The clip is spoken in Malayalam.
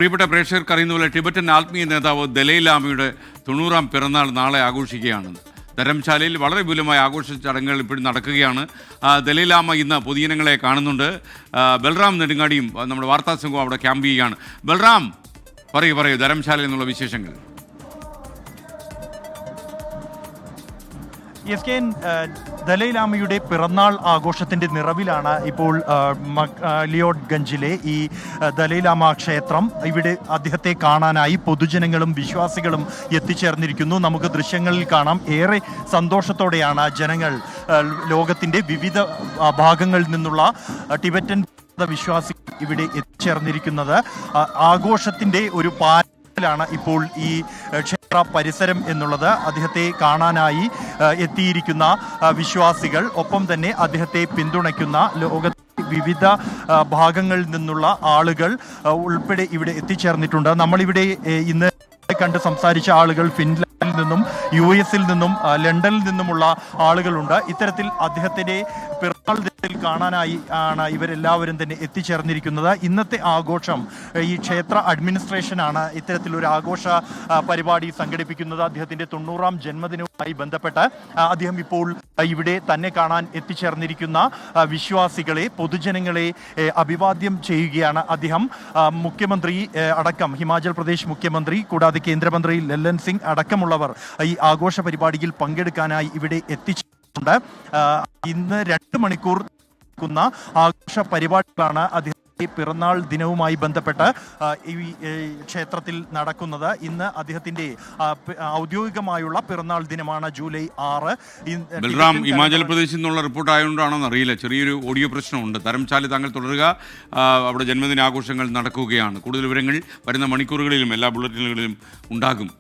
പ്രിയപ്പെട്ട പ്രേക്ഷകർക്ക് അറിയുന്ന പോലെ ടിബറ്റൻ ആത്മീയ നേതാവ് ദലൈലാമയുടെ 90-ാം പിറന്നാൾ നാളെ ആഘോഷിക്കുകയാണ്. ധരംശാലയിൽ വളരെ വിപുലമായ ആഘോഷ ചടങ്ങുകൾ ഇപ്പോഴും നടക്കുകയാണ്. ദലൈലാമ ഇന്ന് പൊതുജനങ്ങളെ കാണുന്നുണ്ട്. ബൽറാം നെടുങ്ങാടിയും നമ്മുടെ വാർത്താ സംഘവും അവിടെ ക്യാമ്പ് ചെയ്യുകയാണ്. ബൽറാം, പറയൂ ധരംശാലയിൽ നിന്നുള്ള വിശേഷങ്ങൾ. എസ് കെ എൻ, ദലൈലാമയുടെ പിറന്നാൾ ആഘോഷത്തിൻ്റെ നിറവിലാണ് ഇപ്പോൾ ലിയോട്ട് ഗഞ്ചിലെ ഈ ദലൈലാമ ക്ഷേത്രം. ഇവിടെ അദ്ദേഹത്തെ കാണാനായി പൊതുജനങ്ങളും വിശ്വാസികളും എത്തിച്ചേർന്നിരിക്കുന്നു. നമുക്ക് ദൃശ്യങ്ങളിൽ കാണാം, ഏറെ സന്തോഷത്തോടെയാണ് ജനങ്ങൾ ലോകത്തിൻ്റെ വിവിധ ഭാഗങ്ങളിൽ നിന്നുള്ള ടിബറ്റൻ വിശ്വാസികൾ ഇവിടെ എത്തിച്ചേർന്നിരിക്കുന്നത്. ആഘോഷത്തിൻ്റെ ഒരു ാണ് ഇപ്പോൾ ഈ ക്ഷേത്ര പരിസരം എന്നുള്ളത്. അദ്ദേഹത്തെ കാണാനായി എത്തിയിരിക്കുന്ന വിശ്വാസികൾ, ഒപ്പം തന്നെ അദ്ദേഹത്തെ പിന്തുണയ്ക്കുന്ന ലോകത്തെ വിവിധ ഭാഗങ്ങളിൽ നിന്നുള്ള ആളുകൾ ഉൾപ്പെടെ ഇവിടെ എത്തിച്ചേർന്നിട്ടുണ്ട്. നമ്മളിവിടെ ഇന്ന് കണ്ട് സംസാരിച്ച ആളുകൾ ഫിൻലാൻഡിൽ നിന്നും US-ൽ നിന്നും ലണ്ടനിൽ നിന്നുമുള്ള ആളുകളുണ്ട്. ഇത്തരത്തിൽ അദ്ദേഹത്തിൻ്റെ പിറന്നാൾ ദിനത്തിൽ കാണാനായി ആണ് ഇവരെല്ലാവരും തന്നെ എത്തിച്ചേർന്നിരിക്കുന്നത്. ഇന്നത്തെ ആഘോഷം ഈ ക്ഷേത്ര അഡ്മിനിസ്ട്രേഷനാണ് ഇത്തരത്തിലൊരു ആഘോഷ പരിപാടി സംഘടിപ്പിക്കുന്നത്. അദ്ദേഹത്തിൻ്റെ 90-ാം ജന്മദിനവുമായി ബന്ധപ്പെട്ട് അദ്ദേഹം ഇപ്പോൾ ഇവിടെ തന്നെ കാണാൻ എത്തിച്ചേർന്നിരിക്കുന്ന വിശ്വാസികളെ, പൊതുജനങ്ങളെ അഭിവാദ്യം ചെയ്യുകയാണ്. അദ്ദേഹം മുഖ്യമന്ത്രി അടക്കം, ഹിമാചൽ പ്രദേശ് മുഖ്യമന്ത്രി, കൂടാതെ കേന്ദ്രമന്ത്രി ലല്ലൻ സിംഗ് അടക്കമുള്ളവർ ഈ ആഘോഷ പരിപാടിയിൽ പങ്കെടുക്കാനായി ഇവിടെ എത്തിച്ചിട്ടുണ്ട്. ഇന്ന് 2 മണിക്കൂർ നടക്കുന്ന ആഘോഷ പരിപാടികളാണ് അദ്ദേഹം പിറന്നാൾ ദിനവുമായി ബന്ധപ്പെട്ട് ഈ ക്ഷേത്രത്തിൽ നടക്കുന്നത്. ഇന്ന് അദ്ദേഹത്തിന്റെ ഔദ്യോഗികമായുള്ള പിറന്നാൾ ദിനമാണ്, ജൂലൈ 6. ബൽറാം, ഹിമാചൽ പ്രദേശിൽ നിന്നുള്ള റിപ്പോർട്ട് ആയതുകൊണ്ടാണെന്ന് അറിയില്ല, ചെറിയൊരു ഓഡിയോ പ്രശ്നമുണ്ട്. ധരംശാല താങ്കൾ തുടരുക, അവിടെ ജന്മദിനാഘോഷങ്ങൾ നടക്കുകയാണ്. കൂടുതൽ വിവരങ്ങൾ വരുന്ന മണിക്കൂറുകളിലും എല്ലാ ബുള്ളറ്റിനുകളിലും ഉണ്ടാകും.